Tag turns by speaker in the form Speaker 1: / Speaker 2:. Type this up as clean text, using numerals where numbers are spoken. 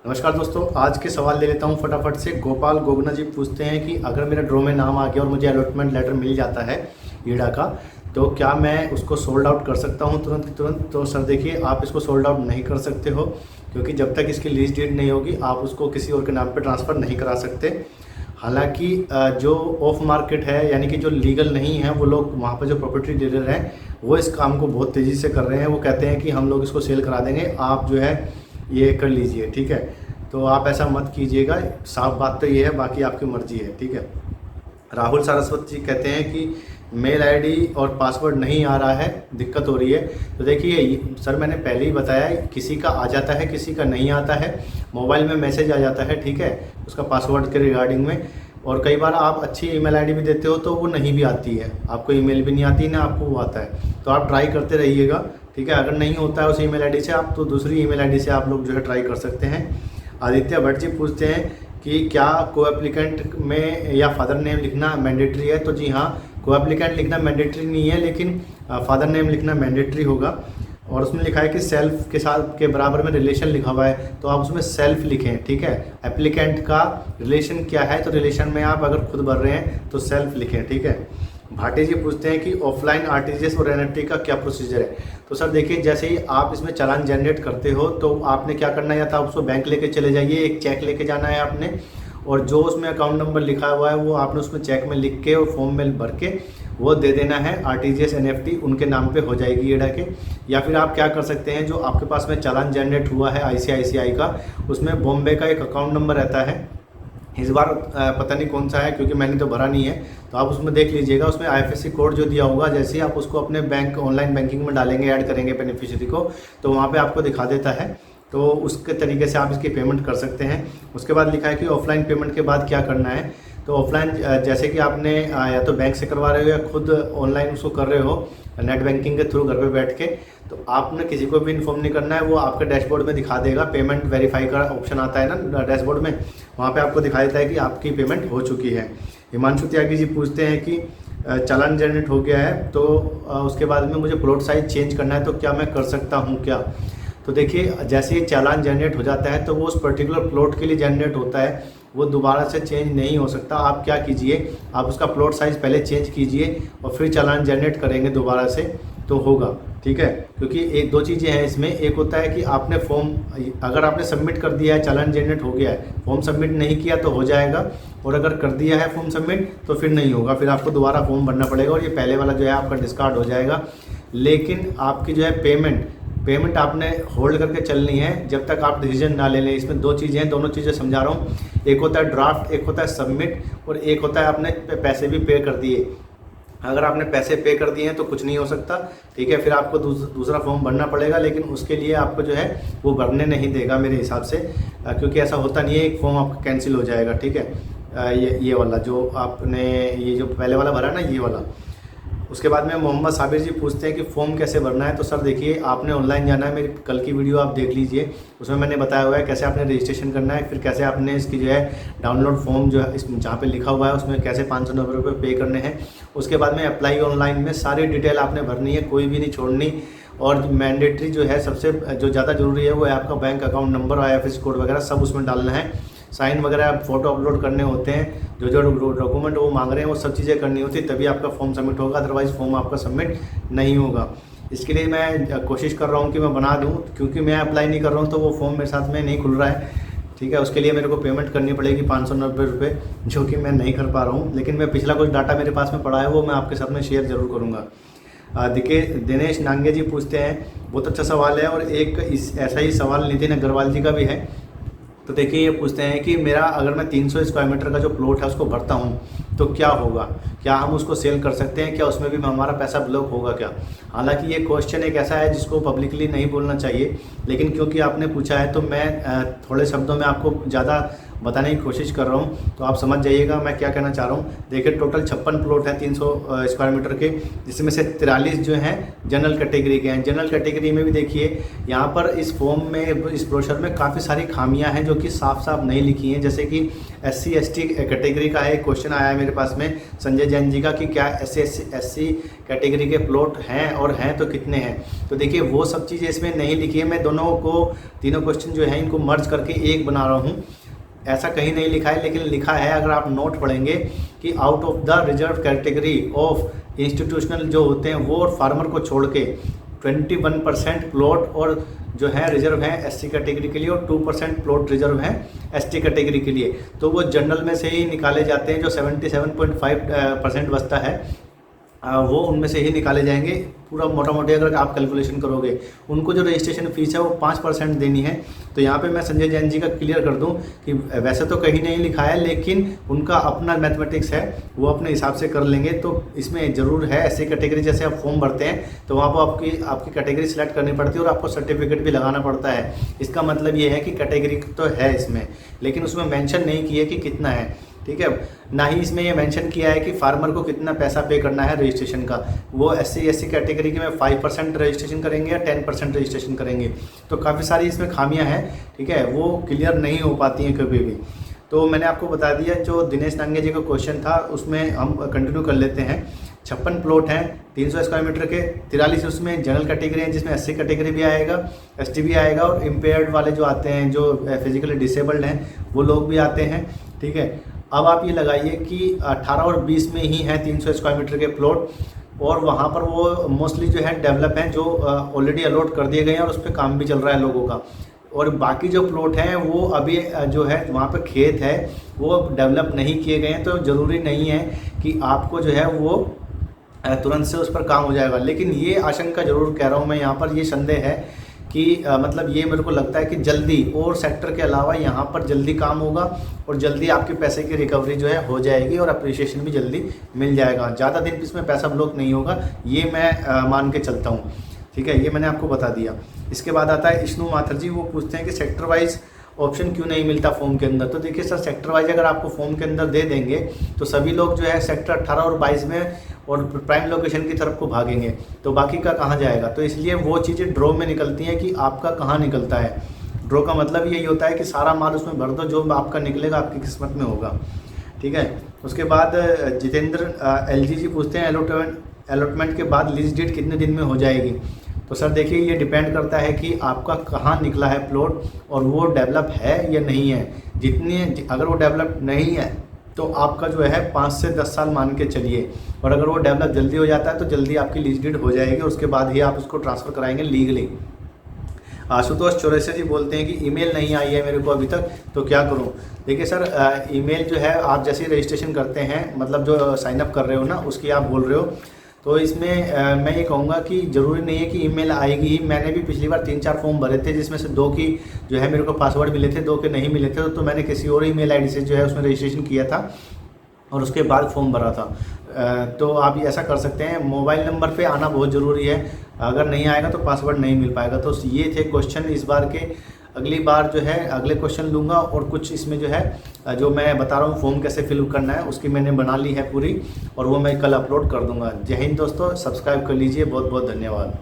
Speaker 1: नमस्कार दोस्तों, आज के सवाल ले लेता हूं फटाफट से। गोपाल गोगना जी पूछते हैं कि अगर मेरा ड्रॉ में नाम आ गया और मुझे अलॉटमेंट लेटर मिल जाता है ईडा का, तो क्या मैं उसको सोल्ड आउट कर सकता हूं तुरंत की तुरंत? तो सर देखिए, आप इसको सोल्ड आउट नहीं कर सकते हो, क्योंकि जब तक इसकी लीज डीड नहीं होगी आप उसको किसी और के नाम पर ट्रांसफ़र नहीं करा सकते। हालांकि जो ऑफ मार्केट है, यानी कि जो लीगल नहीं है, वो लोग वहाँ पर जो प्रॉपर्टी डीलर हैं वो इस काम को बहुत तेज़ी से कर रहे हैं। वो कहते हैं कि हम लोग इसको सेल करा देंगे, आप जो है ये कर लीजिए, ठीक है। तो आप ऐसा मत कीजिएगा, साफ बात तो ये है, बाकी आपकी मर्ज़ी है, ठीक है। राहुल सारस्वत जी कहते हैं कि मेल आईडी और पासवर्ड नहीं आ रहा है, दिक्कत हो रही है। तो देखिए सर, मैंने पहले ही बताया, किसी का आ जाता है किसी का नहीं आता है। मोबाइल में मैसेज आ जाता है, ठीक है, उसका पासवर्ड के रिगार्डिंग में। और कई बार आप अच्छी ईमेल आईडी भी देते हो तो वो नहीं भी आती है, आपको ईमेल भी नहीं आती ना आपको वो आता है। तो आप ट्राई करते रहिएगा, ठीक है। अगर नहीं होता है उस ईमेल आईडी से आप, तो दूसरी ईमेल आईडी से आप लोग जो है ट्राई कर सकते हैं। आदित्य भट्ट जी पूछते हैं कि क्या को एप्लीकेंट में या फादर नेम लिखना मैंडेटरी है? तो जी हाँ, को एप्लीकेंट लिखना मैंडेटरी नहीं है, लेकिन फादर नेम लिखना मैंडेटरी होगा। और उसमें लिखा है कि सेल्फ के साथ के बराबर में रिलेशन लिखा हुआ है, तो आप उसमें सेल्फ लिखें, ठीक है। एप्लीकेंट का रिलेशन क्या है, तो रिलेशन में आप अगर खुद भर रहे हैं तो सेल्फ लिखें, ठीक है। भाटी जी पूछते हैं कि ऑफलाइन आरटीजीएस और एनएफटी का क्या प्रोसीजर है? तो सर देखिए, जैसे ही आप इसमें चालान जनरेट करते हो तो आपने क्या करना है, या तो आप उसको बैंक लेके चले जाइए, एक चेक लेके जाना है आपने, और जो उसमें अकाउंट नंबर लिखा हुआ है वो आपने उसमें चेक में लिख के और फॉर्म में भर के वो दे देना है। आरटीजीएस एनएफटी उनके नाम पे हो जाएगी ईडा के। या फिर आप क्या कर सकते हैं, जो आपके पास में चालान जनरेट हुआ है आईसीआईसीआई का, उसमें बॉम्बे का एक अकाउंट नंबर रहता है। इस बार पता नहीं कौन सा है, क्योंकि मैंने तो भरा नहीं है, तो आप उसमें देख लीजिएगा। उसमें आईएफएससी कोड जो दिया होगा, जैसे ही आप उसको अपने बैंक ऑनलाइन बैंकिंग में डालेंगे, ऐड करेंगे बेनिफिशियरी को, तो वहाँ पे आपको दिखा देता है। तो उसके तरीके से आप इसकी पेमेंट कर सकते हैं। उसके बाद लिखा है कि ऑफलाइन पेमेंट के बाद क्या करना है। तो ऑफलाइन जैसे कि आपने या तो बैंक से करवा रहे हो या खुद ऑनलाइन उसको कर रहे हो नेट बैंकिंग के थ्रू घर पे बैठ के, तो आपने किसी को भी इन्फॉर्म नहीं करना है। वो आपके डैशबोर्ड में दिखा देगा, पेमेंट वेरीफाई का ऑप्शन आता है ना डैशबोर्ड में, वहाँ पे आपको दिखा देता है कि आपकी पेमेंट हो चुकी है। हिमांशु त्यागी जी पूछते हैं कि चालान जनरेट हो गया है, तो उसके बाद में मुझे प्लॉट साइज चेंज करना है, तो क्या मैं कर सकता हूँ क्या? तो देखिए, जैसे ही चालान जनरेट हो जाता है तो वो उस पर्टिकुलर प्लॉट के लिए जनरेट होता है, वो दोबारा से चेंज नहीं हो सकता। आप क्या कीजिए, आप उसका प्लॉट साइज़ पहले चेंज कीजिए और फिर चालान जनरेट करेंगे दोबारा से, तो होगा, ठीक है। क्योंकि एक दो चीज़ें हैं इसमें, एक होता है कि आपने फॉर्म, अगर आपने सबमिट कर दिया है, चालान जनरेट हो गया है, फॉर्म सबमिट नहीं किया तो हो जाएगा, और अगर कर दिया है फॉर्म सबमिट तो फिर नहीं होगा, फिर आपको दोबारा फॉर्म भरना पड़ेगा और ये पहले वाला जो है आपका डिस्कार्ड हो जाएगा। लेकिन आपकी जो है पेमेंट आपने होल्ड करके चलनी है जब तक आप डिसीजन ना ले लें। इसमें दो चीज़ें हैं, दोनों चीज़ें समझा रहा हूँ। एक होता है ड्राफ्ट, एक होता है सबमिट, और एक होता है आपने पैसे भी पे कर दिए। अगर आपने पैसे पे कर दिए हैं तो कुछ नहीं हो सकता, ठीक है। फिर आपको दूसरा फॉर्म भरना पड़ेगा, लेकिन उसके लिए आपको जो है वो भरने नहीं देगा मेरे हिसाब से, क्योंकि ऐसा होता नहीं है, एक फॉर्म आपका कैंसिल हो जाएगा, ठीक है। ये वाला जो आपने, ये जो पहले वाला भरा ना, ये वाला। उसके बाद में मोहम्मद साबिर जी पूछते हैं कि फॉर्म कैसे भरना है। तो सर देखिए, आपने ऑनलाइन जाना है, मेरी कल की वीडियो आप देख लीजिए, उसमें मैंने बताया हुआ है कैसे आपने रजिस्ट्रेशन करना है, फिर कैसे आपने इसकी जो है डाउनलोड फॉर्म जो है इसमें जहाँ पे लिखा हुआ है उसमें कैसे 590 रुपये पे करने हैं। उसके बाद में अप्लाई ऑनलाइन में सारी डिटेल आपने भरनी है, कोई भी नहीं छोड़नी। और मैंडेटरी जो है, सबसे जो ज़्यादा ज़रूरी है वो है आपका bank account number, IFSC code वगैरह सब उसमें डालना है। साइन वगैरह फ़ोटो अपलोड करने होते हैं, जो जो डॉक्यूमेंट वो मांग रहे हैं वो सब चीज़ें करनी होती है, तभी आपका फॉर्म सबमिट होगा, अदरवाइज़ फॉर्म आपका सबमिट नहीं होगा। इसके लिए मैं कोशिश कर रहा हूँ कि मैं बना दूँ, क्योंकि मैं अप्लाई नहीं कर रहा हूँ तो वो फॉर्म मेरे साथ में नहीं खुल रहा है, ठीक है। उसके लिए मेरे को पेमेंट करनी पड़ेगी 590 रुपये, जो कि मैं नहीं कर पा रहा हूँ। लेकिन मैं पिछला कुछ डाटा मेरे पास में पड़ा है, वो मैं आपके साथ में शेयर ज़रूर करूँगा। देखिए, दिनेश नांगे जी पूछते हैं, बहुत अच्छा सवाल है, और एक ऐसा ही सवाल नितिन अग्रवाल जी का भी है। तो देखिए, ये पूछते हैं कि मेरा अगर मैं 300 स्क्वायर मीटर का जो प्लॉट है उसको भरता हूँ तो क्या होगा, क्या हम उसको सेल कर सकते हैं, क्या उसमें भी हमारा पैसा ब्लॉक होगा क्या? हालांकि ये क्वेश्चन एक ऐसा है जिसको पब्लिकली नहीं बोलना चाहिए, लेकिन क्योंकि आपने पूछा है तो मैं थोड़े शब्दों में आपको ज़्यादा बताने की कोशिश कर रहा हूँ, तो आप समझ जाइएगा मैं क्या कहना चाह रहा हूँ। देखिए टोटल 56 प्लॉट हैं 300 स्क्वायर मीटर के, जिसमें से 43 जो हैं जनरल कैटेगरी के हैं। जनरल कैटेगरी में भी देखिए यहाँ पर इस फॉर्म में, इस ब्रोशर में काफ़ी सारी खामियां हैं जो कि साफ साफ नहीं लिखी हैं। जैसे कि SC ST कैटेगरी का एक क्वेश्चन आया है मेरे पास में संजय जैन जी का कि क्या SC कैटेगरी के प्लॉट हैं और हैं तो कितने हैं। तो देखिए वो सब चीज़ें इसमें नहीं लिखी है। मैं दोनों को, तीनों क्वेश्चन जो हैं इनको मर्ज करके एक बना रहा हूँ। ऐसा कहीं नहीं लिखा है, लेकिन लिखा है अगर आप नोट पढ़ेंगे कि out of the reserve category of institutional जो होते हैं वो और फार्मर को छोड़ के 21% प्लॉट और जो है रिजर्व है SC कैटेगरी के लिए और 2% प्लॉट रिजर्व है ST कैटेगरी के लिए। तो वो जनरल में से ही निकाले जाते हैं। जो 77.5% बचता है वो उनमें से ही निकाले जाएंगे। पूरा मोटा मोटी अगर आप कैलकुलेशन करोगे, उनको जो रजिस्ट्रेशन फीस है वो 5% देनी है। तो यहाँ पे मैं संजय जैन जी का क्लियर कर दूं कि वैसे तो कहीं नहीं लिखा है, लेकिन उनका अपना मैथमेटिक्स है, वो अपने हिसाब से कर लेंगे। तो इसमें ज़रूर है SC कैटेगरी, जैसे आप फॉर्म भरते हैं तो वहाँ पर आपकी कैटेगरी सिलेक्ट करनी पड़ती है और आपको सर्टिफिकेट भी लगाना पड़ता है। इसका मतलब ये है कि कैटेगरी तो है इसमें, लेकिन उसमें मैंशन नहीं किया कि कितना है। ठीक है, ना ही इसमें ये मेंशन किया है कि फार्मर को कितना पैसा पे करना है रजिस्ट्रेशन का। वो SC SC कैटेगरी के में 5% रजिस्ट्रेशन करेंगे या 10% रजिस्ट्रेशन करेंगे। तो काफ़ी सारी इसमें खामियां हैं, ठीक है, वो क्लियर नहीं हो पाती हैं कभी भी। तो मैंने आपको बता दिया। जो दिनेश नांगे जी का क्वेश्चन था उसमें हम कंटिन्यू कर लेते हैं। 56 प्लॉट हैं 300 स्क्वायर मीटर के, 43 उसमें जनरल कैटेगरी हैं जिसमें SC कैटेगरी भी आएगा, ST भी आएगा, और इम्पेयर्ड वाले जो आते हैं, जो फिजिकली डिसेबल्ड हैं, वो लोग भी आते हैं। ठीक है, अब आप ये लगाइए कि 18 और 20 में ही हैं 300 स्क्वायर मीटर के प्लॉट, और वहाँ पर वो मोस्टली जो है डेवलप हैं, जो ऑलरेडी अलॉट कर दिए गए हैं और उस पर काम भी चल रहा है लोगों का। और बाकी जो प्लॉट हैं वो अभी जो है वहाँ पर खेत है वो डेवलप नहीं किए गए हैं। तो ज़रूरी नहीं है कि आपको जो है वो तुरंत से उस पर काम हो जाएगा। लेकिन ये आशंका ज़रूर कह रहा हूँ मैं यहाँ पर, ये संदेह है कि मतलब ये मेरे को लगता है कि जल्दी और सेक्टर के अलावा यहाँ पर जल्दी काम होगा और जल्दी आपके पैसे की रिकवरी जो है हो जाएगी और अप्रिशिएशन भी जल्दी मिल जाएगा। ज़्यादा दिन इसमें पैसा ब्लॉक नहीं होगा, ये मैं मान के चलता हूँ। ठीक है, ये मैंने आपको बता दिया। इसके बाद आता है इश्नू माथुर जी, वो पूछते हैं कि सेक्टर वाइज ऑप्शन क्यों नहीं मिलता फॉर्म के अंदर। तो देखिए सर, सेक्टर वाइज अगर आपको फॉर्म के अंदर दे देंगे तो सभी लोग जो है सेक्टर 18 और 22 में और प्राइम लोकेशन की तरफ को भागेंगे, तो बाकी का कहाँ जाएगा। तो इसलिए वो चीज़ें ड्रॉ में निकलती हैं कि आपका कहाँ निकलता है। ड्रॉ का मतलब यही होता है कि सारा माल उसमें भर दो, जो आपका निकलेगा आपकी किस्मत में होगा। ठीक है, उसके बाद जितेंद्र LG जी पूछते हैं अलॉटमेंट के बाद लीज डीड कितने दिन में हो जाएगी। तो सर देखिए, ये डिपेंड करता है कि आपका कहाँ निकला है प्लॉट और वो डेवलप है या नहीं है। अगर वो डेवलप नहीं है तो आपका जो है 5 से 10 साल मान के चलिए, और अगर वो डेवलप जल्दी हो जाता है तो जल्दी आपकी लीज डीड हो जाएगी, और उसके बाद ही आप उसको ट्रांसफ़र कराएंगे लीगली। आशुतोष चौरसिया जी बोलते हैं कि ईमेल नहीं आई है मेरे को अभी तक, तो क्या करूं। देखिए सर, ईमेल जो है आप जैसे रजिस्ट्रेशन करते हैं, मतलब जो साइनअप कर रहे हो ना, उसकी आप बोल रहे हो, तो इसमें मैं ये कहूँगा कि ज़रूरी नहीं है कि ईमेल आएगी ही। मैंने भी पिछली बार 3-4 फॉर्म भरे थे, जिसमें से 2 की जो है मेरे को पासवर्ड मिले थे, 2 के नहीं मिले थे। तो मैंने किसी और ईमेल आईडी से जो है उसमें रजिस्ट्रेशन किया था और उसके बाद फॉर्म भरा था। तो आप ऐसा कर सकते हैं, मोबाइल नंबर पे आना बहुत ज़रूरी है, अगर नहीं आएगा तो पासवर्ड नहीं मिल पाएगा। तो ये थे क्वेश्चन इस बार के। अगली बार जो है अगले क्वेश्चन लूँगा, और कुछ इसमें जो है जो मैं बता रहा हूँ फॉर्म कैसे फिल करना है उसकी मैंने बना ली है पूरी, और वो मैं कल अपलोड कर दूँगा। जय हिंद दोस्तों, सब्सक्राइब कर लीजिए। बहुत बहुत धन्यवाद।